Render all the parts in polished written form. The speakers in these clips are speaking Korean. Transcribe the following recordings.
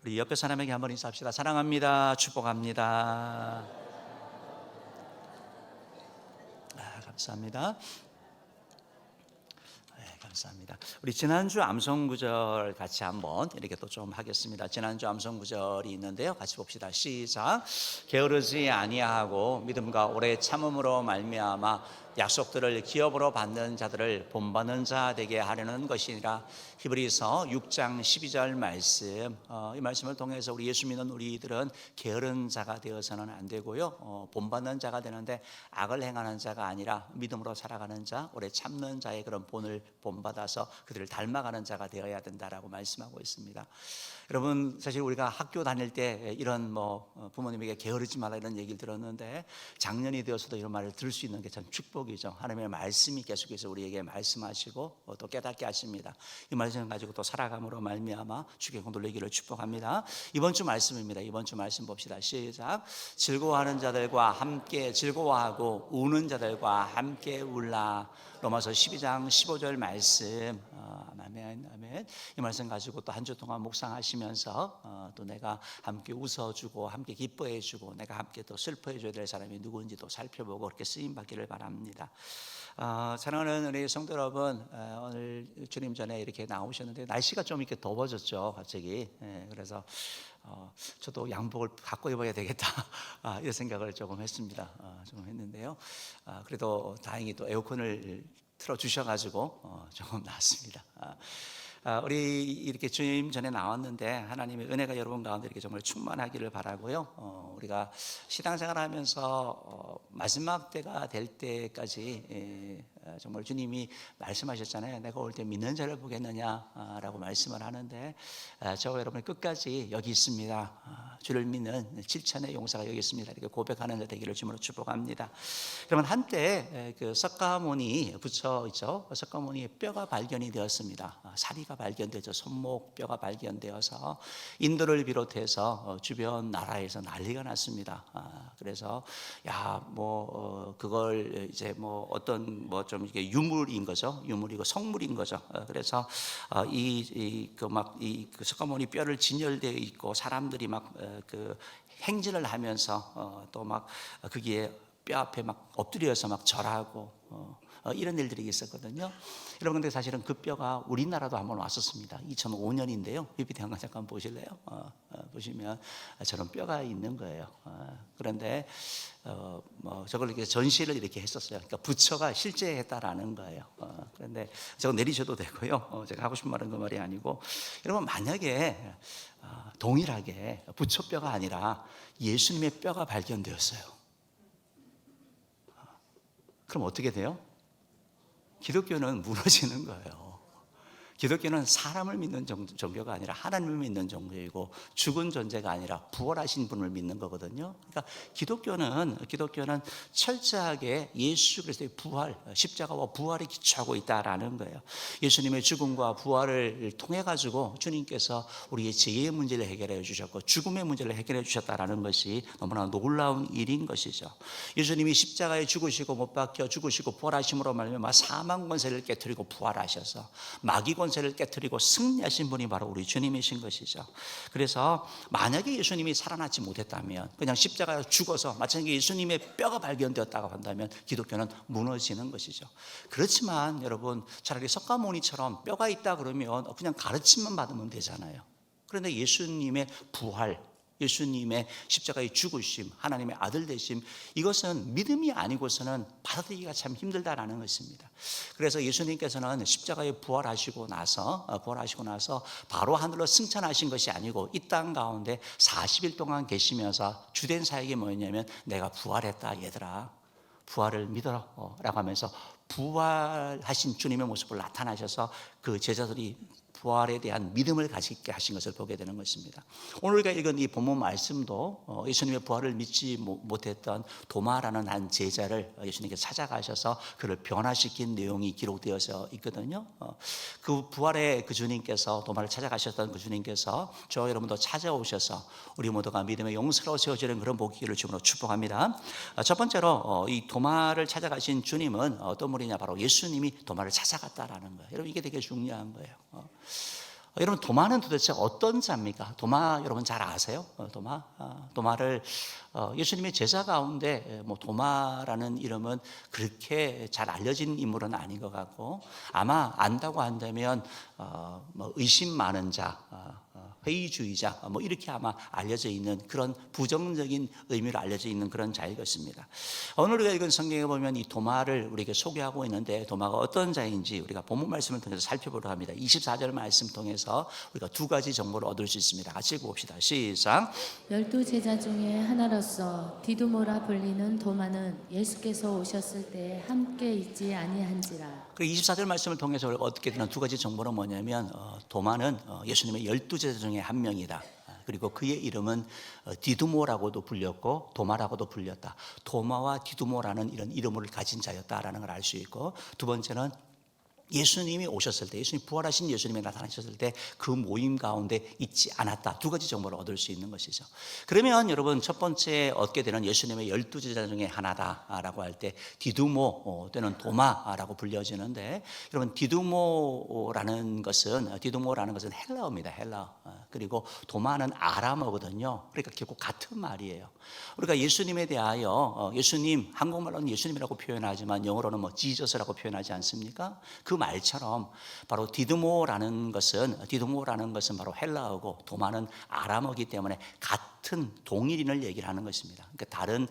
우리 옆에 사람에게 한번 인사합시다. 사랑합니다. 축복합니다. 감사합니다. 감사합니다. 우리 지난주 암송구절 같이 한번 이렇게 또 좀 하겠습니다. 지난주 암송구절이 있는데요, 같이 봅시다. 시작. 게으르지 아니하고 믿음과 오래 참음으로 말미암아 약속들을 기업으로 받는 자들을 본받는 자 되게 하려는 것이니라. 히브리서 6장 12절 말씀, 이 말씀을 통해서 우리 예수 믿는 우리들은 게으른 자가 되어서는 안 되고요, 본받는 자가 되는데 악을 행하는 자가 아니라 믿음으로 살아가는 자, 오래 참는 자의 그런 본을 본받아서 그들을 닮아가는 자가 되어야 된다라고 말씀하고 있습니다. 여러분, 사실 우리가 학교 다닐 때 이런 부모님에게 게으르지 마라 이런 얘기를 들었는데, 작년이 되어서도 이런 말을 들을 수 있는 게 참 축복이죠. 하나님의 말씀이 계속해서 우리에게 말씀하시고 또 깨닫게 하십니다. 이 말씀 가지고 또 살아감으로 말미암아 주의 공 돌리기를 축복합니다. 이번 주 말씀입니다. 이번 주 말씀 봅시다. 시작. 즐거워하는 자들과 함께 즐거워하고 우는 자들과 함께 울라. 로마서 12장 15절 말씀. 아멘, 아멘. 이 말씀 가지고 또 한 주 동안 묵상하시면서 또 내가 함께 웃어주고 함께 기뻐해주고 내가 함께 또 슬퍼해줘야 될 사람이 누구인지 또 살펴보고 그렇게 쓰임받기를 바랍니다. 사랑하는 우리 성도 여러분, 오늘 주님 전에 이렇게 나오셨는데 날씨가 좀 이렇게 더워졌죠, 갑자기. 그래서 저도 양복을 갖고 입어야 되겠다 이런 생각을 조금 했습니다. 조금 했는데요. 그래도 다행히 또 에어컨을 틀어주셔가지고 조금 나았습니다. 우리 이렇게 주님 전에 나왔는데 하나님의 은혜가 여러분 가운데 이렇게 정말 충만하기를 바라고요. 우리가 신앙생활하면서 마지막 때가 될 때까지 정말 주님이 말씀하셨잖아요. 내가 올 때 믿는 자를 보겠느냐라고 말씀을 하는데, 저와 여러분이 끝까지 여기 있습니다. 주를 믿는 7천의 용사가 여기 있습니다. 이렇게 고백하는 자 되기를 주님으로 축복합니다. 여러분, 한때 그 석가모니 부처 있죠. 석가모니의 뼈가 발견이 되었습니다. 사리가 발견되죠. 손목 뼈가 발견되어서 인도를 비롯해서 주변 나라에서 난리가 났습니다. 그래서 그걸 이제 어떤 좀 이게 유물인 거죠. 유물이고 성물인 거죠. 그래서 그 석가모니 뼈를 진열되어 있고 사람들이 그 행진을 하면서 또 거기에 뼈 앞에 엎드려서 절하고 이런 일들이 있었거든요. 여러분, 근데 사실은 그 뼈가 우리나라도 한번 왔었습니다. 2005년인데요. PPT 한번 잠깐 보실래요? 보시면 저런 뼈가 있는 거예요. 그런데 저걸 이렇게 전시를 이렇게 했었어요. 그러니까 부처가 실제 했다라는 거예요. 그런데 저거 내리셔도 되고요. 제가 하고 싶은 말은 그 말이 아니고, 여러분, 만약에 동일하게 부처 뼈가 아니라 예수님의 뼈가 발견되었어요. 그럼 어떻게 돼요? 기독교는 무너지는 거예요. 기독교는 사람을 믿는 종교가 아니라 하나님을 믿는 종교이고, 죽은 존재가 아니라 부활하신 분을 믿는 거거든요. 그러니까 기독교는 철저하게 예수 그리스도의 부활, 십자가와 부활에 기초하고 있다라는 거예요. 예수님의 죽음과 부활을 통해 가지고 주님께서 우리의 죄의 문제를 해결해 주셨고 죽음의 문제를 해결해 주셨다라는 것이 너무나 놀라운 일인 것이죠. 예수님이 십자가에 죽으시고 못 박혀 죽으시고 부활하심으로 말미암아 사망 권세를 깨뜨리고 부활하셔서 마귀 권세를 깨뜨리고 승리하신 분이 바로 우리 주님이신 것이죠. 그래서 만약에 예수님이 살아나지 못했다면, 그냥 십자가에 죽어서 마찬가지로 예수님의 뼈가 발견되었다고 한다면 기독교는 무너지는 것이죠. 그렇지만 여러분, 차라리 석가모니처럼 뼈가 있다 그러면 그냥 가르침만 받으면 되잖아요. 그런데 예수님의 부활, 예수님의 십자가의 죽으심, 하나님의 아들 되심, 이것은 믿음이 아니고서는 받아들이기가 참 힘들다라는 것입니다. 그래서 예수님께서는 십자가에 부활하시고 나서 바로 하늘로 승천하신 것이 아니고 이 땅 가운데 40일 동안 계시면서 주된 사역이 뭐였냐면, 내가 부활했다 얘들아, 부활을 믿어라 라고 하면서 부활하신 주님의 모습을 나타나셔서 그 제자들이 부활에 대한 믿음을 가지게 하신 것을 보게 되는 것입니다. 오늘 우리가 읽은 이 본문 말씀도 예수님의 부활을 믿지 못했던 도마라는 한 제자를 예수님께서 찾아가셔서 그를 변화시킨 내용이 기록되어서 있거든요. 그 부활의 그 주님께서, 도마를 찾아가셨던 그 주님께서 저와 여러분도 찾아오셔서 우리 모두가 믿음의 용사로 세워지는 그런 복기를 주님으로 축복합니다. 첫 번째로 이 도마를 찾아가신 주님은 어떤 분이냐, 바로 예수님이 도마를 찾아갔다라는 거예요. 여러분, 이게 되게 중요한 거예요. 여러분 도마는 도대체 어떤 자입니까? 도마 여러분 잘 아세요? 도마를 예수님의 제자 가운데 뭐 도마라는 이름은 그렇게 잘 알려진 인물은 아닌 것 같고, 아마 안다고 한다면 뭐 의심 많은 자, 회의주의자, 뭐 이렇게 아마 알려져 있는 그런 부정적인 의미로 알려져 있는 그런 자일 것입니다. 오늘 우리가 읽은 성경에 보면 이 도마를 우리에게 소개하고 있는데, 도마가 어떤 자인지 우리가 본문 말씀을 통해서 살펴보려고 합니다. 24절 말씀 통해서 우리가 두 가지 정보를 얻을 수 있습니다. 같이 읽어봅시다. 시작. 12제자 중에 하나로서 디두모라 불리는 도마는 예수께서 오셨을 때 함께 있지 아니한지라. 그리고 24절 말씀을 통해서 우리가 얻게 되는 두 가지 정보는 뭐냐면, 도마는 예수님의 12제자 중에 한 명이다. 그리고 그의 이름은 디두모라고도 불렸고 도마라고도 불렸다. 도마와 디두모라는 이런 이름을 가진 자였다라는 걸 알 수 있고, 두 번째는 예수님이 오셨을 때, 예수님 부활하신 예수님이 나타나셨을 때 그 모임 가운데 있지 않았다. 두 가지 정보를 얻을 수 있는 것이죠. 그러면 여러분 첫 번째 얻게 되는 예수님의 12제자 중에 하나다라고 할 때 디두모 또는 도마라고 불려지는데, 여러분 디두모라는 것은 헬라어입니다. 헬라어. 그리고 도마는 아람어거든요. 그러니까 결국 같은 말이에요. 우리가 예수님에 대하여 예수님, 한국말로는 예수님이라고 표현하지만 영어로는 뭐 지저스라고 표현하지 않습니까? 그 말처럼 바로 디두모라는 것은 바로 헬라어고 도마는 아람어이기 때문에 같은 동일인을 얘기를 하는 것입니다. 그러니까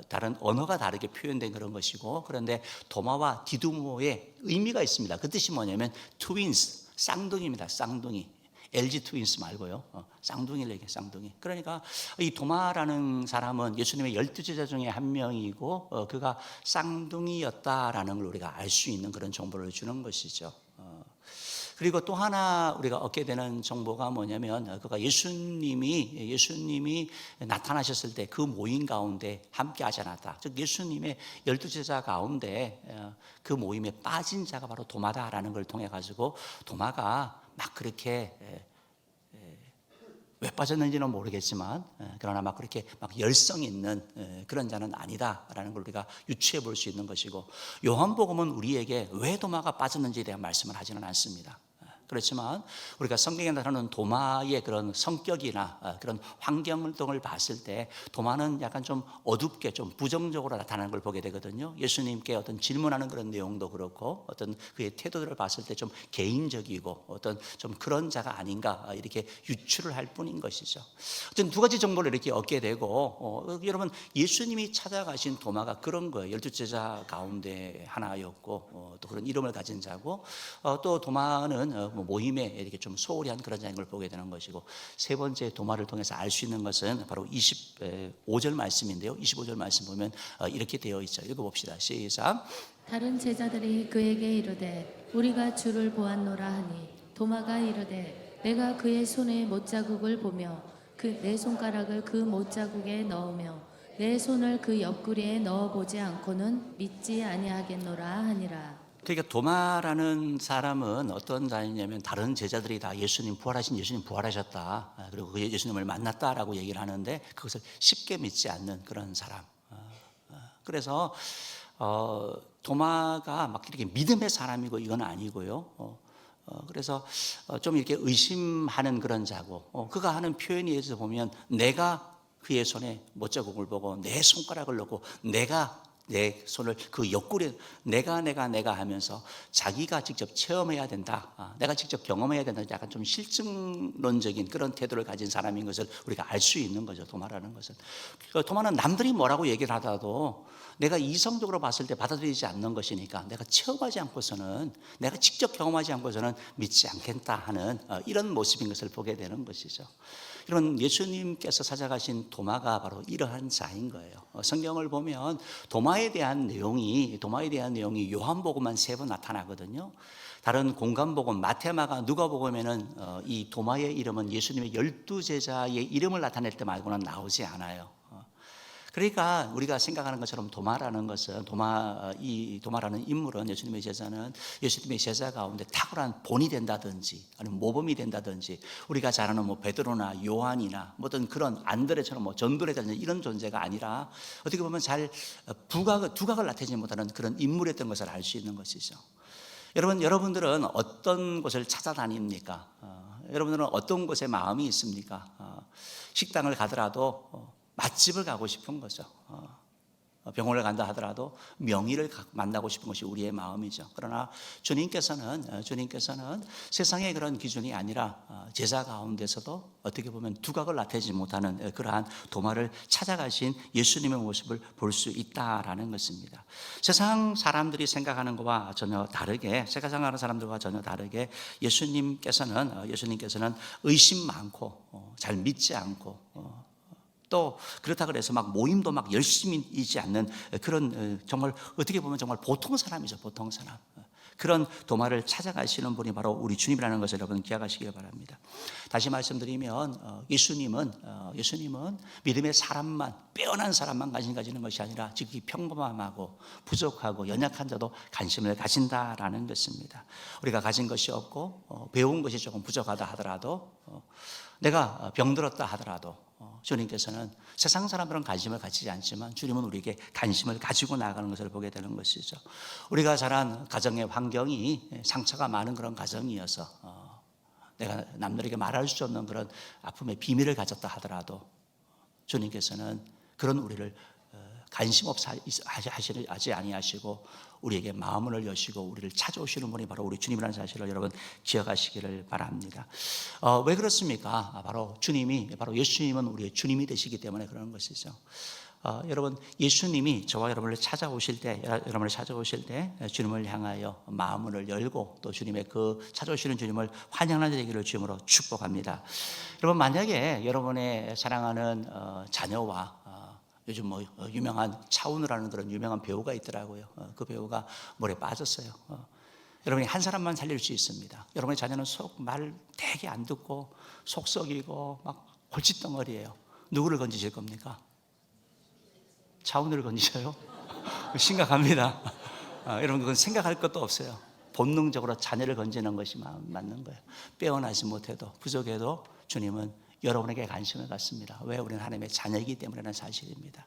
다른 언어가 다르게 표현된 그런 것이고, 그런데 도마와 디두모의 의미가 있습니다. 그 뜻이 뭐냐면 트윈스, 쌍둥이입니다. 쌍둥이. LG 트윈스 말고요. 쌍둥이를 얘기해요. 쌍둥이. 그러니까 이 도마라는 사람은 예수님의 12제자 중에 한 명이고, 그가 쌍둥이였다라는 걸 우리가 알 수 있는 그런 정보를 주는 것이죠. 그리고 또 하나 우리가 얻게 되는 정보가 뭐냐면, 그가 예수님이 나타나셨을 때 그 모임 가운데 함께 하지 않았다. 즉 예수님의 12제자 가운데 그 모임에 빠진 자가 바로 도마다라는 걸 통해 가지고, 도마가 막 그렇게 왜 빠졌는지는 모르겠지만, 그러나 막 그렇게 막 열성 있는 그런 자는 아니다라는 걸 우리가 유추해 볼 수 있는 것이고, 요한복음은 우리에게 왜 도마가 빠졌는지에 대한 말씀을 하지는 않습니다. 그렇지만 우리가 성경에 나타나는 도마의 그런 성격이나 그런 환경 등을 봤을 때 도마는 약간 좀 어둡게 좀 부정적으로 나타나는 걸 보게 되거든요. 예수님께 어떤 질문하는 그런 내용도 그렇고, 어떤 그의 태도들을 봤을 때 좀 개인적이고 어떤 좀 그런 자가 아닌가 이렇게 유추를 할 뿐인 것이죠. 어쨌든 두 가지 정보를 이렇게 얻게 되고, 여러분 예수님이 찾아가신 도마가 그런 거예요. 12제자 가운데 하나였고, 또 그런 이름을 가진 자고, 또 도마는 모임에 이렇게 좀 소홀히 한 그런 자인 걸 보게 되는 것이고, 세 번째 도마를 통해서 알 수 있는 것은 바로 25절 말씀인데요. 25절 말씀 보면 이렇게 되어 있죠. 읽어봅시다. 시작. 다른 제자들이 그에게 이르되 우리가 주를 보았노라 하니, 도마가 이르되 내가 그의 손에 못자국을 보며 내 손가락을 그 못자국에 넣으며 내 손을 그 옆구리에 넣어보지 않고는 믿지 아니하겠노라 하니라. 그러니까 도마라는 사람은 어떤 자이냐면, 다른 제자들이 다 예수님 부활하셨다, 그리고 그 예수님을 만났다라고 얘기를 하는데 그것을 쉽게 믿지 않는 그런 사람. 그래서 도마가 막 이렇게 믿음의 사람이고 이건 아니고요. 그래서 좀 이렇게 의심하는 그런 자고, 그가 하는 표현에 의해서 보면 내가 그의 손에 못자국을 보고 내 손가락을 넣고 내 손을 그 옆구리에 내가 하면서 자기가 직접 체험해야 된다, 내가 직접 경험해야 된다, 약간 좀 실증론적인 그런 태도를 가진 사람인 것을 우리가 알 수 있는 거죠. 도마라는 것은. 도마는 남들이 뭐라고 얘기를 하더라도 내가 이성적으로 봤을 때 받아들이지 않는 것이니까, 내가 체험하지 않고서는, 내가 직접 경험하지 않고서는 믿지 않겠다 하는 이런 모습인 것을 보게 되는 것이죠. 여러분 예수님께서 찾아가신 도마가 바로 이러한 자인 거예요. 성경을 보면 도마에 대한 내용이 요한복음만 3번 나타나거든요. 다른 공간복음 마태마가 누가복음에는 이 도마의 이름은 예수님의 12제자의 이름을 나타낼 때 말고는 나오지 않아요. 그러니까 우리가 생각하는 것처럼 도마라는 인물은, 예수님의 제자는 예수님의 제자 가운데 탁월한 본이 된다든지 아니면 모범이 된다든지, 우리가 잘 아는 뭐 베드로나 요한이나 어떤 그런 안드레처럼 뭐 전도라든지 이런 존재가 아니라, 어떻게 보면 잘 두각을 나타내지 못하는 그런 인물이었던 것을 알 수 있는 것이죠. 여러분들은 어떤 곳을 찾아다닙니까? 여러분들은 어떤 곳에 마음이 있습니까? 식당을 가더라도 맛집을 가고 싶은 거죠. 병원을 간다 하더라도 명의를 만나고 싶은 것이 우리의 마음이죠. 그러나 주님께서는 세상의 그런 기준이 아니라 제자 가운데서도 어떻게 보면 두각을 나타내지 못하는 그러한 도마를 찾아가신 예수님의 모습을 볼 수 있다라는 것입니다. 세상 사람들이 생각하는 것과 전혀 다르게, 생각하는 사람들과 전혀 다르게 예수님께서는 의심 많고 잘 믿지 않고 또 그렇다 그래서 막 모임도 막 열심히 있지 않는 그런 정말 어떻게 보면 정말 보통 사람이죠. 보통 사람. 그런 도마를 찾아가시는 분이 바로 우리 주님이라는 것을 여러분 기억하시길 바랍니다. 다시 말씀드리면 예수님은 믿음의 사람만, 빼어난 사람만 관심 가지는 것이 아니라 지극히 평범하고 부족하고 연약한 자도 관심을 가진다라는 것입니다. 우리가 가진 것이 없고 배운 것이 조금 부족하다 하더라도 내가 병들었다 하더라도 주님께서는 세상 사람들은 관심을 가지지 않지만 주님은 우리에게 관심을 가지고 나아가는 것을 보게 되는 것이죠. 우리가 자란 가정의 환경이 상처가 많은 그런 가정이어서 내가 남들에게 말할 수 없는 그런 아픔의 비밀을 가졌다 하더라도 주님께서는 그런 우리를 관심 없이 하지 아니하시고 우리에게 마음을 여시고 우리를 찾아오시는 분이 바로 우리 주님이라는 사실을 여러분 기억하시기를 바랍니다. 왜 그렇습니까? 바로 예수님은 우리의 주님이 되시기 때문에 그런 것이죠. 여러분 예수님이 저와 여러분을 찾아오실 때 주님을 향하여 마음을 열고 또 주님의 그 찾아오시는 주님을 환영하는 되기를 주님으로 축복합니다. 여러분 만약에 여러분의 사랑하는 자녀와 요즘 유명한 차은우라는 그런 유명한 배우가 있더라고요. 그 배우가 물에 빠졌어요. 여러분이 한 사람만 살릴 수 있습니다. 여러분의 자녀는 말 되게 안 듣고 속 썩이고 막 골칫덩어리예요. 누구를 건지실 겁니까? 차은우를 건지셔요? 심각합니다. 여러분 그건 생각할 것도 없어요. 본능적으로 자녀를 건지는 것이 맞는 거예요. 빼어나지 못해도 부족해도 주님은 여러분에게 관심을 갖습니다. 왜? 우리는 하나님의 자녀이기 때문이라는 사실입니다.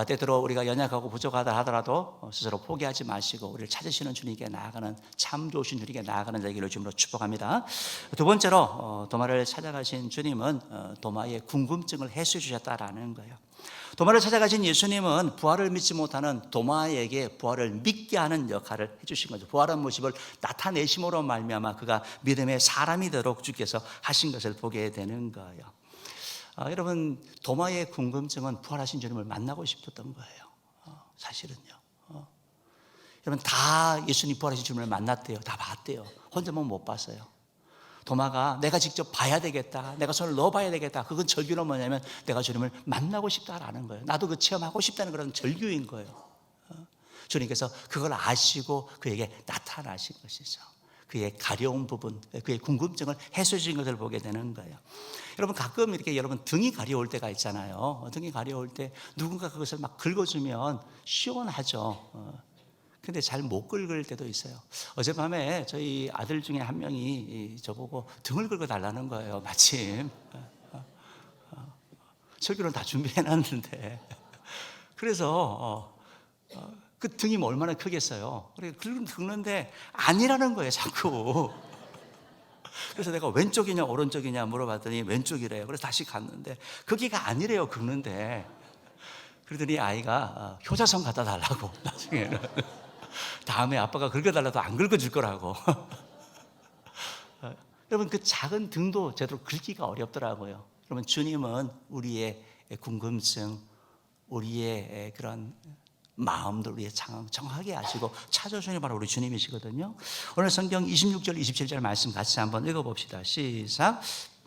때때로 우리가 연약하고 부족하다 하더라도 스스로 포기하지 마시고 우리를 찾으시는 주님께 나아가는 참 좋으신 주님께 나아가는 자기를 주님으로 축복합니다. 두 번째로 도마를 찾아가신 주님은 도마의 궁금증을 해소해 주셨다라는 거예요. 도마를 찾아가신 예수님은 부활을 믿지 못하는 도마에게 부활을 믿게 하는 역할을 해주신 거죠. 부활한 모습을 나타내심으로 말미암아 그가 믿음의 사람이 되도록 주께서 하신 것을 보게 되는 거예요. 여러분 도마의 궁금증은 부활하신 주님을 만나고 싶었던 거예요. 사실은요. 여러분 다 예수님 부활하신 주님을 만났대요. 다 봤대요. 혼자만 못 봤어요. 도마가 내가 직접 봐야 되겠다, 내가 손을 넣어봐야 되겠다, 그건 절규는 뭐냐면 내가 주님을 만나고 싶다라는 거예요. 나도 그 체험하고 싶다는 그런 절규인 거예요. 주님께서 그걸 아시고 그에게 나타나신 것이죠. 그의 가려운 부분, 그의 궁금증을 해소해 주신 것을 보게 되는 거예요. 여러분 가끔 이렇게 여러분 등이 가려울 때가 있잖아요. 등이 가려울 때 누군가 그것을 막 긁어주면 시원하죠. 근데 잘 못 긁을 때도 있어요. 어젯밤에 저희 아들 중에 한 명이 저보고 등을 긁어달라는 거예요. 마침 설교는 다 준비해놨는데 그래서 그 등이 뭐 얼마나 크겠어요. 그래 긁는데 아니라는 거예요. 자꾸. 그래서 내가 왼쪽이냐 오른쪽이냐 물어봤더니 왼쪽이래요. 그래서 다시 갔는데 거기가 아니래요. 긁는데. 그러더니 아이가 효자손 갖다 달라고 나중에는. 다음에 아빠가 긁어달라도 안 긁어줄 거라고. 여러분 그 작은 등도 제대로 긁기가 어렵더라고요. 여러분 주님은 우리의 궁금증, 우리의 그런 마음들 우리의 정확하게 아시고 찾아주시는 바로 우리 주님이시거든요. 오늘 성경 26절 27절 말씀 같이 한번 읽어봅시다. 시작.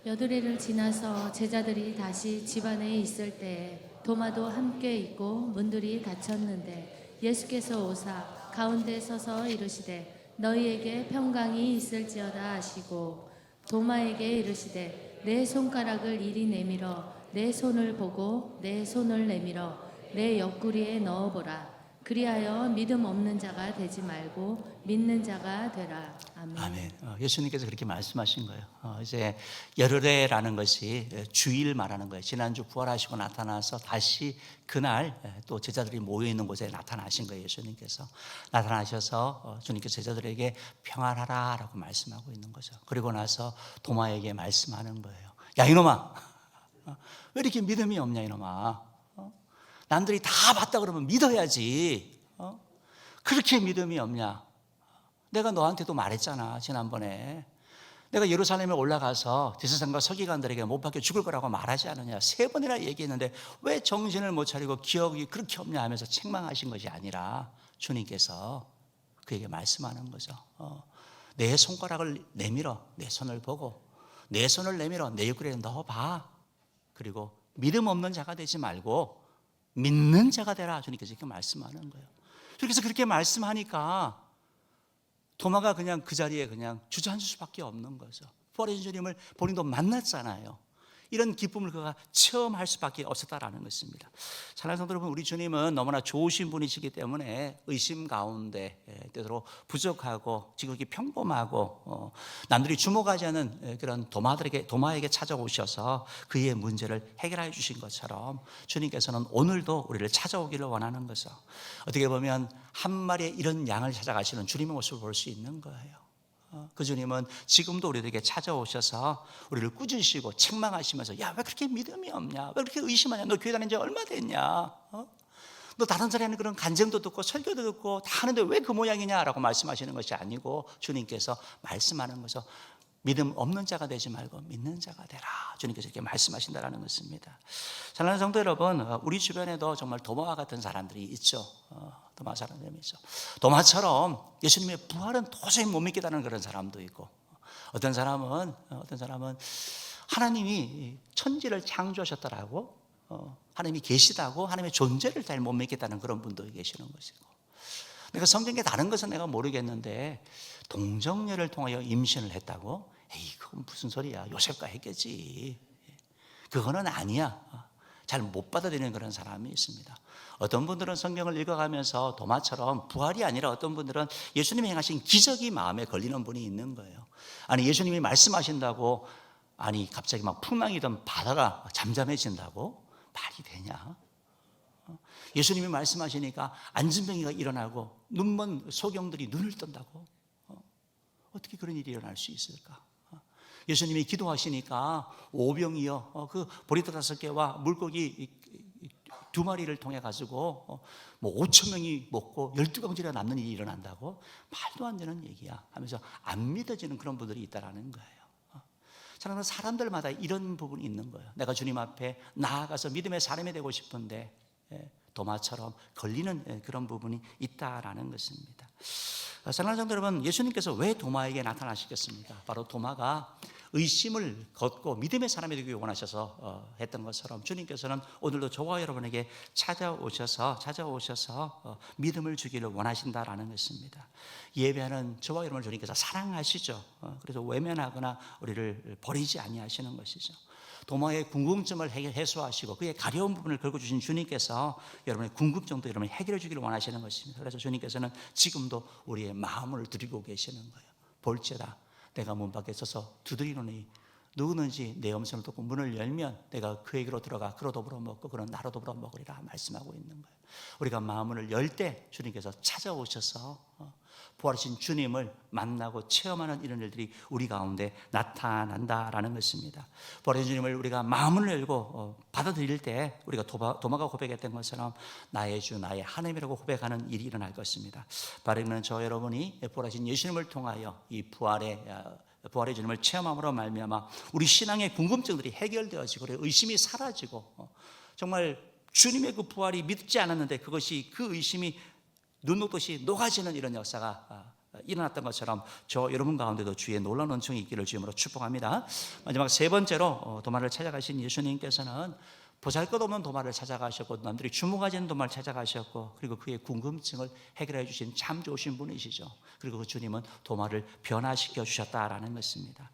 여드레를 지나서 제자들이 다시 집안에 있을 때 도마도 함께 있고 문들이 닫혔는데 예수께서 오사 가운데 서서 이르시되 너희에게 평강이 있을지어다 하시고 도마에게 이르시되 내 손가락을 이리 내밀어 내 손을 보고 내 손을 내밀어 내 옆구리에 넣어보라. 그리하여 믿음 없는 자가 되지 말고 믿는 자가 되라. 아멘. 아멘. 예수님께서 그렇게 말씀하신 거예요. 이제 열흘에라는 것이 주일 말하는 거예요. 지난주 부활하시고 나타나서 다시 그날 또 제자들이 모여 있는 곳에 나타나신 거예요. 예수님께서 나타나셔서 주님께서 제자들에게 평안하라라고 말씀하고 있는 거죠. 그리고 나서 도마에게 말씀하는 거예요. 야 이놈아, 왜 이렇게 믿음이 없냐 이놈아. 남들이 다 봤다 그러면 믿어야지. 그렇게 믿음이 없냐. 내가 너한테도 말했잖아. 지난번에 내가 예루살렘에 올라가서 대제사장과 서기관들에게 못 박혀 죽을 거라고 말하지 않느냐. 3번이나 얘기했는데 왜 정신을 못 차리고 기억이 그렇게 없냐 하면서 책망하신 것이 아니라 주님께서 그에게 말씀하는 거죠. 내 손가락을 내밀어 내 손을 보고 내 손을 내밀어 내 옆구리에 넣어봐. 그리고 믿음 없는 자가 되지 말고 믿는 자가 되라. 주님께서 이렇게 말씀하는 거예요. 그래서 그렇게 말씀하니까 도마가 그냥 그 자리에 그냥 주저앉을 수밖에 없는 거죠. 부활의 주님을 본인도 만났잖아요. 이런 기쁨을 그가 체험할 수밖에 없었다라는 것입니다. 사랑하는 성도 여러분, 우리 주님은 너무나 좋으신 분이시기 때문에 의심 가운데 때로 부족하고 지극히 평범하고 남들이 주목하지 않은 그런 도마에게 찾아오셔서 그의 문제를 해결해 주신 것처럼 주님께서는 오늘도 우리를 찾아오기를 원하는 거죠. 어떻게 보면 한 마리의 이런 양을 찾아가시는 주님의 모습을 볼 수 있는 거예요. 그 주님은 지금도 우리에게 찾아오셔서 우리를 꾸짖으시고 책망하시면서 야 왜 그렇게 믿음이 없냐, 왜 그렇게 의심하냐, 너 교회 다닌 지 얼마 됐냐, 너 다른 사람이 하는 그런 간증도 듣고 설교도 듣고 다 하는데 왜 그 모양이냐라고 말씀하시는 것이 아니고 주님께서 말씀하는 거죠. 믿음 없는 자가 되지 말고 믿는 자가 되라. 주님께서 이렇게 말씀하신다라는 것입니다. 사랑하는 성도 여러분, 우리 주변에도 정말 도마와 같은 사람들이 있죠. 도마 사람들이 있죠. 도마처럼 예수님의 부활은 도저히 못 믿겠다는 그런 사람도 있고, 어떤 사람은 하나님이 천지를 창조하셨다라고, 하나님이 계시다고 하나님의 존재를 잘 못 믿겠다는 그런 분도 계시는 것이고, 내가 성경에 다른 것은 내가 모르겠는데 동정녀를 통하여 임신을 했다고? 에이 그건 무슨 소리야, 요셉과 했겠지. 그거는 아니야. 잘 못 받아들이는 그런 사람이 있습니다. 어떤 분들은 성경을 읽어가면서 도마처럼 부활이 아니라 어떤 분들은 예수님이 행하신 기적이 마음에 걸리는 분이 있는 거예요. 아니 예수님이 말씀하신다고 아니 갑자기 막 풍랑이던 바다가 잠잠해진다고? 말이 되냐? 예수님이 말씀하시니까 안진병이가 일어나고 눈먼 소경들이 눈을 뜬다고? 어떻게 그런 일이 일어날 수 있을까? 예수님이 기도하시니까 오병이어 그 보리떡 5개와 물고기 2마리를 통해 가지고 뭐 5,000명이 먹고 12강질에 남는 일이 일어난다고? 말도 안 되는 얘기야 하면서 안 믿어지는 그런 분들이 있다라는 거예요. 사랑하는 사람들마다 이런 부분이 있는 거예요. 내가 주님 앞에 나아가서 믿음의 사람이 되고 싶은데 도마처럼 걸리는 그런 부분이 있다라는 것입니다. 사랑하는 성도 여러분, 예수님께서 왜 도마에게 나타나시겠습니까? 바로 도마가 의심을 걷고 믿음의 사람이 되기 원하셔서 했던 것처럼 주님께서는 오늘도 저와 여러분에게 찾아오셔서 믿음을 주기를 원하신다라는 것입니다. 예배하는 저와 여러분을 주님께서 사랑하시죠. 그래서 외면하거나 우리를 버리지 아니하시는 것이죠. 도마의 궁금증을 해소하시고 그의 가려운 부분을 긁어주신 주님께서 여러분의 궁금증도 여러분이 해결해 주기를 원하시는 것입니다. 그래서 주님께서는 지금도 우리의 마음을 드리고 계시는 거예요. 볼지어다 내가 문 밖에 서서 두드리노니 누구든지 내 음성을 듣고 문을 열면 내가 그에게로 들어가 그로 더불어 먹고 그는 나로 더불어 먹으리라 말씀하고 있는 거예요. 우리가 마음을 열 때 주님께서 찾아오셔서 부활하신 주님을 만나고 체험하는 이런 일들이 우리 가운데 나타난다라는 것입니다. 부활하신 주님을 우리가 마음을 열고 받아들일 때 우리가 도마가 고백했던 것처럼 나의 주 나의 하나님이라고 고백하는 일이 일어날 것입니다. 바르는 저 여러분이 부활하신 예수님을 통하여 이 부활의 주님을 체험함으로 말미암아 우리 신앙의 궁금증들이 해결되어지고 의심이 사라지고 정말 주님의 그 부활이 믿지 않았는데 그것이 그 의심이 눈 녹듯이 녹아지는 이런 역사가 일어났던 것처럼 저 여러분 가운데도 주의 놀라운 은총이 있기를 주님으로 축복합니다. 마지막 3번째로 도마를 찾아가신 예수님께서는 보잘것없는 도마를 찾아가셨고 남들이 주목하지 않는 도마를 찾아가셨고 그리고 그의 궁금증을 해결해 주신 참 좋으신 분이시죠. 그리고 그 주님은 도마를 변화시켜 주셨다라는 것입니다.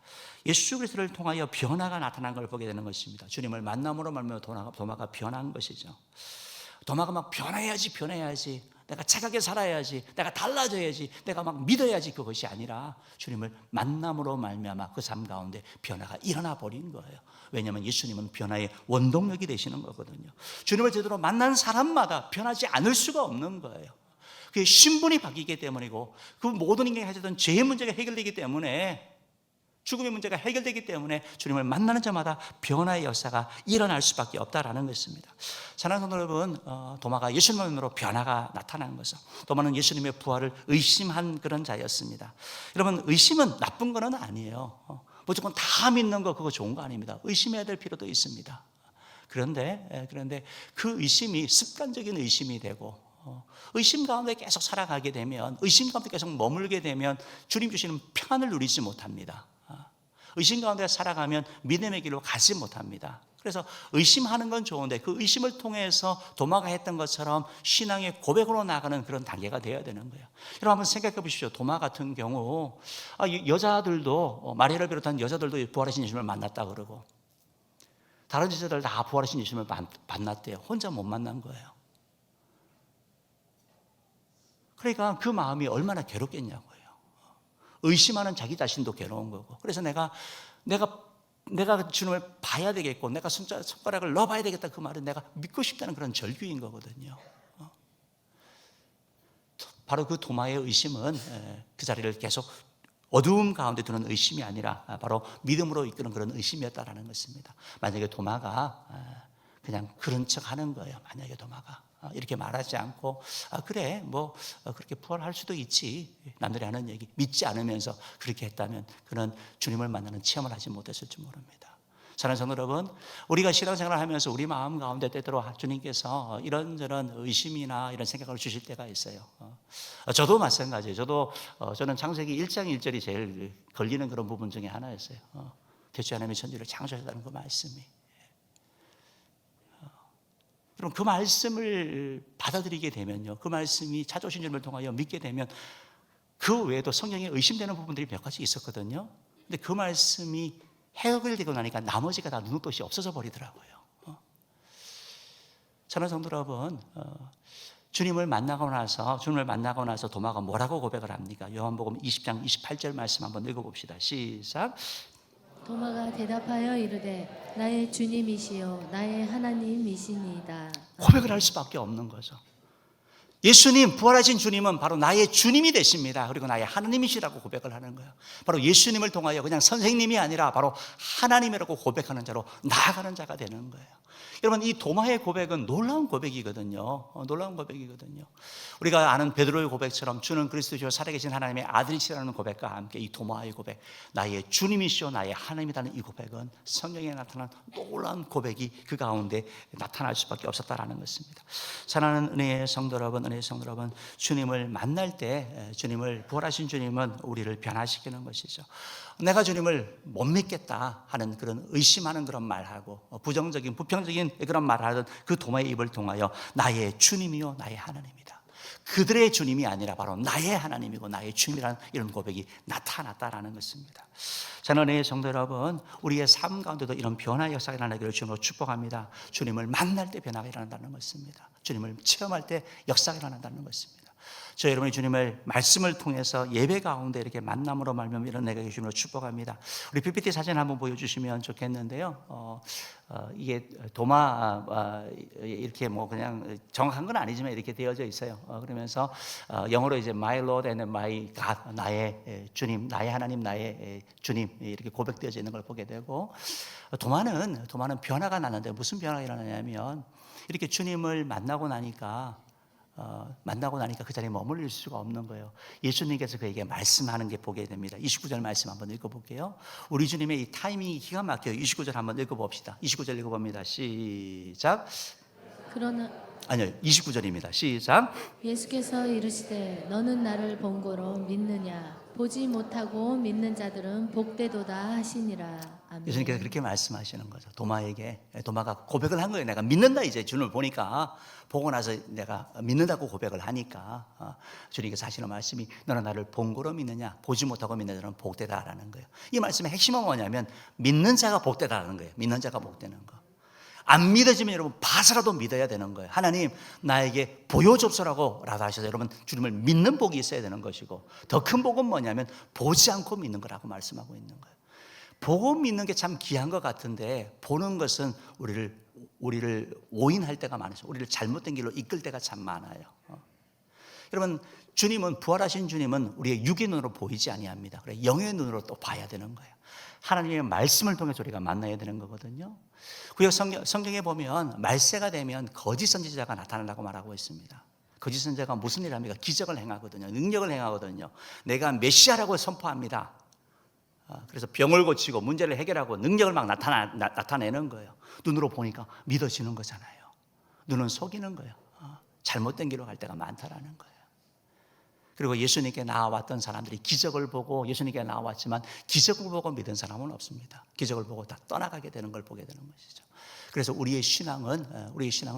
예수 그리스도를 통하여 변화가 나타난 걸 보게 되는 것입니다. 주님을 만남으로 말미암아 도마가 변한 것이죠. 도마가 막 변해야지. 내가 착하게 살아야지. 내가 달라져야지. 내가 막 믿어야지. 그것이 아니라 주님을 만남으로 말미암아 그 삶 가운데 변화가 일어나 버린 거예요. 왜냐하면 예수님은 변화의 원동력이 되시는 거거든요. 주님을 제대로 만난 사람마다 변하지 않을 수가 없는 거예요. 그게 신분이 바뀌기 때문이고 그 모든 인간이 가졌던 죄의 문제가 해결되기 때문에, 죽음의 문제가 해결되기 때문에 주님을 만나는 자마다 변화의 역사가 일어날 수밖에 없다라는 것입니다. 사랑하는 성도 여러분, 도마가 예수님으로 변화가 나타난 것은, 도마는 예수님의 부활을 의심한 그런 자였습니다. 여러분, 의심은 나쁜 건 아니에요. 무조건 다 믿는 거 그거 좋은 거 아닙니다. 의심해야 될 필요도 있습니다. 그런데 그 의심이 습관적인 의심이 되고 의심 가운데 계속 살아가게 되면, 의심 가운데 계속 머물게 되면 주님 주시는 평안을 누리지 못합니다. 의심 가운데 살아가면 믿음의 길로 가지 못합니다. 그래서 의심하는 건 좋은데 그 의심을 통해서 도마가 했던 것처럼 신앙의 고백으로 나가는 그런 단계가 되어야 되는 거예요. 여러분 한번 생각해 보십시오. 도마 같은 경우 여자들도, 마리아를 비롯한 여자들도 부활하신 예수님을 만났다 그러고 다른 여자들 다 부활하신 예수님을 만났대요. 혼자 못 만난 거예요. 그러니까 그 마음이 얼마나 괴롭겠냐고요. 의심하는 자기 자신도 괴로운 거고. 그래서 내가 주님을 봐야 되겠고 내가 손가락을 넣어봐야 되겠다, 그 말은 내가 믿고 싶다는 그런 절규인 거거든요. 바로 그 도마의 의심은 그 자리를 계속 어두움 가운데 두는 의심이 아니라 바로 믿음으로 이끄는 그런 의심이었다라는 것입니다. 만약에 도마가 그냥 그런 척 하는 거예요. 만약에 도마가 이렇게 말하지 않고 그래 뭐 그렇게 부활할 수도 있지, 남들이 하는 얘기 믿지 않으면서 그렇게 했다면 그는 주님을 만나는 체험을 하지 못했을지 모릅니다. 사랑하는 성도 여러분, 우리가 신앙생활을 하면서 우리 마음 가운데 때때로 주님께서 이런저런 의심이나 이런 생각을 주실 때가 있어요. 저도 마찬가지예요. 저는 창세기 1장 1절이 제일 걸리는 그런 부분 중에 하나였어요. 대주 하나님의 천지를 창조하셨다는 그 말씀이. 그럼 그 말씀을 받아들이게 되면요, 그 말씀이 찾아오신 주님을 통하여 믿게 되면 그 외에도 성경에 의심되는 부분들이 몇 가지 있었거든요. 근데 그 말씀이 해결되고 나니까 나머지가 다 눈을 것이 없어져 버리더라고요. 사랑하는 성도 여러분, 주님을 만나고 나서 도마가 뭐라고 고백을 합니까? 요한복음 20장 28절 말씀 한번 읽어봅시다. 시작. 도마가 대답하여 이르되 나의 주님이시요 나의 하나님이시니이다. 고백을 할 수밖에 없는 거죠. 예수님, 부활하신 주님은 바로 나의 주님이 되십니다. 그리고 나의 하나님이시라고 고백을 하는 거예요. 바로 예수님을 통하여 그냥 선생님이 아니라 바로 하나님이라고 고백하는 자로 나아가는 자가 되는 거예요. 여러분, 이 도마의 고백은 놀라운 고백이거든요. 놀라운 고백이거든요. 우리가 아는 베드로의 고백처럼 주는 그리스도시요 살아계신 하나님의 아들이시라는 고백과 함께 이 도마의 고백, 나의 주님이시요 나의 하나님이라는 이 고백은 성경에 나타난 놀라운 고백이 그 가운데 나타날 수밖에 없었다라는 것입니다. 사랑하는 은혜의 성도 여러분, 주님을 만날 때 부활하신 주님은 우리를 변화시키는 것이죠. 내가 주님을 못 믿겠다 하는 그런 의심하는 그런 말하고 부정적인 부평적인 그런 말하던 그 도마의 입을 통하여 나의 주님이요 나의 하나님이다, 그들의 주님이 아니라 바로 나의 하나님이고 나의 주님이라는 이런 고백이 나타났다라는 것입니다. 자녀의 성도 여러분, 우리의 삶 가운데도 이런 변화의 역사가 일어나기를 주님으로 축복합니다. 주님을 만날 때 변화가 일어난다는 것입니다. 주님을 체험할 때 역사가 일어난다는 것입니다. 저 여러분이 주님을 말씀을 통해서 예배 가운데 이렇게 만남으로 말미암아 일어나게 주님으로 축복합니다. 우리 PPT 사진 한번 보여주시면 좋겠는데요. 이게 도마 이렇게 뭐 그냥 정확한 건 아니지만 이렇게 되어져 있어요. 그러면서 영어로 이제 My Lord and My God, 나의 주님, 나의 하나님, 나의 주님 이렇게 고백되어져 있는 걸 보게 되고, 도마는 변화가 나는데 무슨 변화가 일어나냐면 이렇게 주님을 만나고 나니까 그 자리에 머물릴 수가 없는 거예요. 예수님께서 그에게 말씀하는 게 보게 됩니다. 29절 말씀 한번 읽어볼게요. 우리 주님의 이 타이밍이 기가 막혀요. 29절 한번 읽어봅시다. 29절 읽어봅니다. 시작. 그러나 29절입니다. 시작. 예수께서 이르시되 너는 나를 본 거로 믿느냐? 보지 못하고 믿는 자들은 복되도다 하시니라. 아멘. 예수님께서 그렇게 말씀하시는 거죠. 도마가 고백을 한 거예요. 내가 믿는다, 이제 주님을 보니까, 보고 나서 내가 믿는다고 고백을 하니까 주님께서 하시는 말씀이 너는 나를 본 거로 믿느냐? 보지 못하고 믿는 자들은 복되다라는 거예요. 이 말씀의 핵심은 뭐냐면 믿는 자가 복되다라는 거예요. 믿는 자가 복되는 거. 안 믿어지면 여러분 봐서라도 믿어야 되는 거예요. 하나님 나에게 보여줍소라고 라도 하셔서 여러분 주님을 믿는 복이 있어야 되는 것이고, 더 큰 복은 뭐냐면 보지 않고 믿는 거라고 말씀하고 있는 거예요. 보고 믿는 게 참 귀한 것 같은데, 보는 것은 우리를 오인할 때가 많아요. 우리를 잘못된 길로 이끌 때가 참 많아요. 여러분 주님은, 부활하신 주님은 우리의 육의 눈으로 보이지 아니합니다. 그래 영의 눈으로 또 봐야 되는 거예요. 하나님의 말씀을 통해서 우리가 만나야 되는 거거든요. 구약 성경에 보면 말세가 되면 거짓 선지자가 나타난다고 말하고 있습니다. 거짓 선지자가 무슨 일을 합니까? 기적을 행하거든요. 능력을 행하거든요. 내가 메시아라고 선포합니다. 그래서 병을 고치고 문제를 해결하고 능력을 막 나타내는 거예요. 눈으로 보니까 믿어지는 거잖아요. 눈은 속이는 거예요. 잘못된 길로 갈 때가 많다라는 거예요. 그리고 예수님께 나와왔던 사람들이 기적을 보고 예수님께 나왔지만 기적을 보고 믿은 사람은 없습니다. 기적을 보고 다 떠나가게 되는 걸 보게 되는 것이죠. 그래서 우리의 신앙은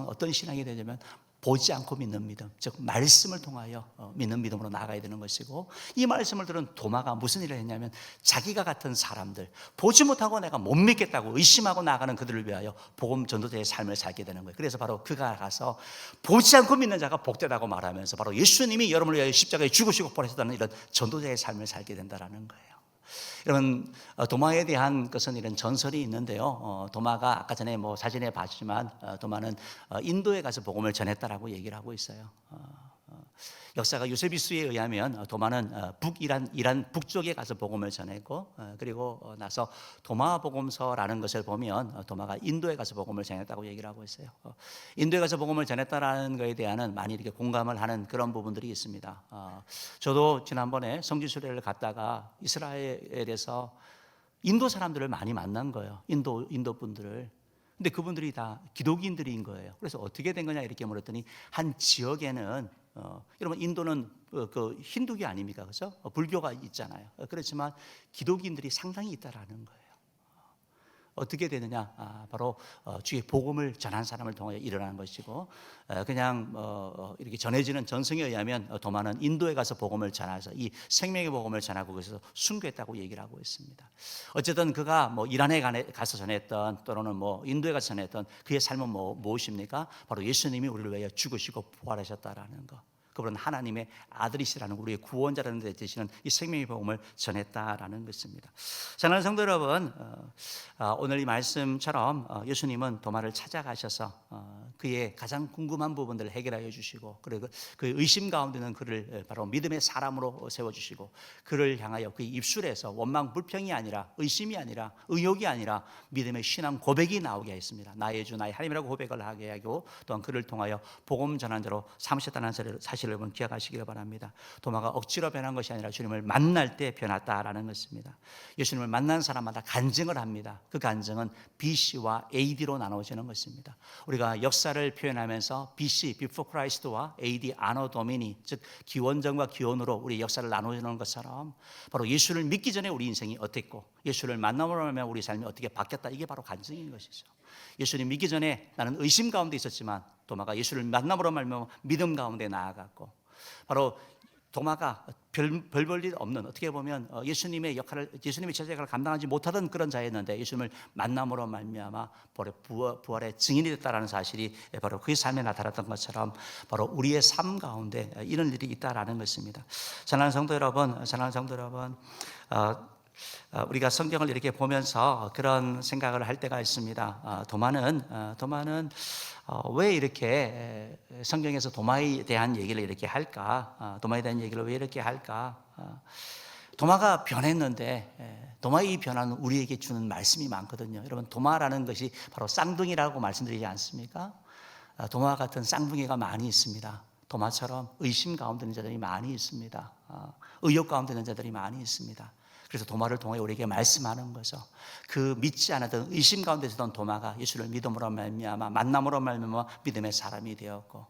어떤 신앙이 되냐면 보지 않고 믿는 믿음, 즉 말씀을 통하여 믿는 믿음으로 나아가야 되는 것이고, 이 말씀을 들은 도마가 무슨 일을 했냐면 자기가 같은 사람들, 보지 못하고 내가 못 믿겠다고 의심하고 나가는 그들을 위하여 복음 전도자의 삶을 살게 되는 거예요. 그래서 바로 그가 가서 보지 않고 믿는 자가 복되다고 말하면서 바로 예수님이 여러분을 위하여 십자가에 죽으시고 부활하셨다는 이런 전도자의 삶을 살게 된다는 거예요. 여러분 도마에 대한 것은 이런 전설이 있는데요. 도마가 아까 전에 사진에 봤지만 도마는 인도에 가서 복음을 전했다라고 얘기를 하고 있어요. 역사가 요세비스에 의하면 도마는 이란 북쪽에 가서 복음을 전했고, 그리고 나서 도마 복음서라는 것을 보면 도마가 인도에 가서 복음을 전했다고 얘기를 하고 있어요. 인도에 가서 복음을 전했다라는 것에 대한 많이 이렇게 공감을 하는 그런 부분들이 있습니다. 저도 지난번에 성지 순례를 갔다가 이스라엘에서 인도 사람들을 많이 만난 거예요. 인도 분들을. 근데 그분들이 다 기독인들인 거예요. 그래서 어떻게 된 거냐 이렇게 물었더니 한 지역에는 여러분 인도는 그 힌두교 아닙니까? 그렇죠? 불교가 있잖아요. 그렇지만 기독인들이 상당히 있다라는 거예요. 어떻게 되느냐? 바로 주의 복음을 전한 사람을 통해 일어나는 것이고, 그냥 이렇게 전해지는 전승에 의하면 도마는 인도에 가서 복음을 전해서 이 생명의 복음을 전하고 거기서 순교했다고 얘기를 하고 있습니다. 어쨌든 그가 이란에 가서 전했던 또는 인도에 가서 전했던 그의 삶은 무엇입니까? 바로 예수님이 우리를 위하여 죽으시고 부활하셨다라는 것. 그분은 하나님의 아들이시라는, 우리의 구원자라는 데 되시는 이 생명의 복음을 전했다라는 것입니다. 사랑하는 성도 여러분, 오늘 이 말씀처럼 예수님은 도마를 찾아가셔서 그의 가장 궁금한 부분들을 해결하여 주시고, 그리고 그 의심 가운데는 그를 바로 믿음의 사람으로 세워주시고, 그를 향하여 그 입술에서 원망 불평이 아니라 의심이 아니라 의욕이 아니라 믿음의 신앙 고백이 나오게 했습니다. 나의 주 나의 하나님이라고 고백을 하게 하고, 또한 그를 통하여 복음 전한 자로 삼으셨다는 사실을 여러분 기억하시기를 바랍니다. 도마가 억지로 변한 것이 아니라 주님을 만날 때 변했다라는 것입니다. 예수님을 만난 사람마다 간증을 합니다. 그 간증은 BC와 AD로 나눠지는 것입니다. 우리가 역사를 표현하면서 BC, Before Christ와 AD, Anno Domini, 즉 기원전과 기원으로 우리 역사를 나누는 것처럼 바로 예수를 믿기 전에 우리 인생이 어땠고 예수를 만남으로 하면 우리 삶이 어떻게 바뀌었다, 이게 바로 간증인 것이죠. 예수님 믿기 전에 나는 의심 가운데 있었지만 도마가 예수를 만남으로 말미암아 믿음 가운데 나아갔고, 바로 도마가 별 볼 일 없는, 어떻게 보면 예수님의 제자 역할을 감당하지 못하던 그런 자였는데 예수님을 만남으로 말미암아 부활의 증인이 됐다라는 사실이 바로 그의 삶에 나타났던 것처럼 바로 우리의 삶 가운데 이런 일이 있다라는 것입니다. 사랑하는 성도 여러분, 우리가 성경을 이렇게 보면서 그런 생각을 할 때가 있습니다. 도마는 왜 이렇게 성경에서 도마에 대한 얘기를 이렇게 할까? 도마에 대한 얘기를 왜 이렇게 할까? 도마가 변했는데 도마의 이 변화는 우리에게 주는 말씀이 많거든요. 여러분, 도마라는 것이 바로 쌍둥이라고 말씀드리지 않습니까? 도마 같은 쌍둥이가 많이 있습니다. 도마처럼 의심 가운데 있는 자들이 많이 있습니다. 의욕 가운데 있는 자들이 많이 있습니다. 그래서 도마를 통해 우리에게 말씀하는 거죠. 그 믿지 않았던 의심 가운데 있었던 도마가 예수를 믿음으로 말미암아 만남으로 말미암아 믿음의 사람이 되었고,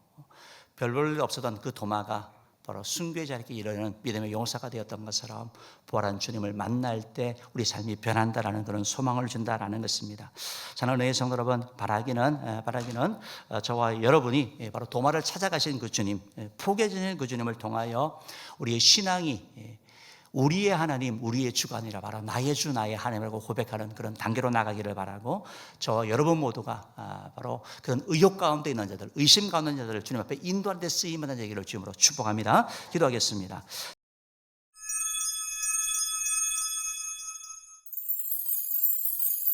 별 볼 일 없었던 그 도마가 바로 순교의 자리에 이르는 믿음의 용사가 되었던 것처럼 부활한 주님을 만날 때 우리 삶이 변한다라는 그런 소망을 준다라는 것입니다. 사랑하는 성도 여러분, 바라기는 저와 여러분이 바로 도마를 찾아가신 그 주님, 포개지는 그 주님을 통하여 우리의 신앙이 우리의 하나님, 우리의 주가 아니라 바로 나의 주, 나의 하나님이라고 고백하는 그런 단계로 나가기를 바라고, 저 여러분 모두가 바로 그런 의욕 가운데 있는 자들, 의심 가운데 있는 자들을 주님 앞에 인도하는 데 쓰임받는 얘기를 주님으로 축복합니다. 기도하겠습니다.